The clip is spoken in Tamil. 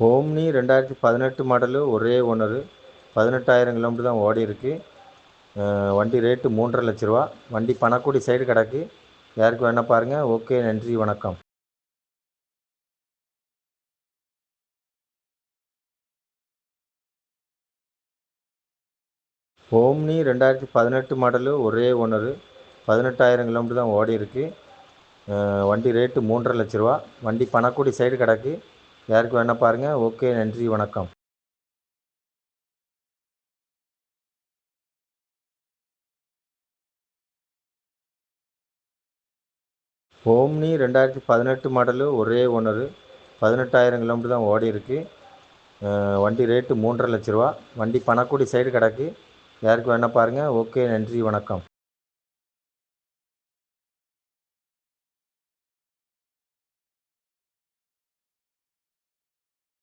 ஓம்னி 2018 மாடலு ஒரே ஓனரு 18,000 கிலோமீட்டர் தான் ஓடி இருக்கு. வண்டி ரேட்டு 3,50,000 ரூபா. வண்டி பணக்குடி சைடு கிடக்கு. யாருக்கு வேணா பாருங்க. ஓகே, நன்றி, வணக்கம். ஓம்னி 2018 மாடலு ஒரே ஓனரு 18,000 கிலோமீட்டர் தான் ஓடி இருக்கு. வண்டி ரேட்டு 3,50,000 ரூபா. வண்டி பணக்குடி சைடு கிடக்கு. யாருக்கு வேணா பாருங்க. ஓகே, நன்றி, வணக்கம். ஓம்னி 2018 மாடலு ஒரே ஓனரு 18,000 கிலோமீட்டர் தான் ஓடி இருக்கு. வண்டி ரேட்டு 3,50,000 ரூபா. வண்டி பணக்குடி சைடு கிடக்கு. யாருக்கு வேணா பாருங்க. ஓகே, நன்றி, வணக்கம்.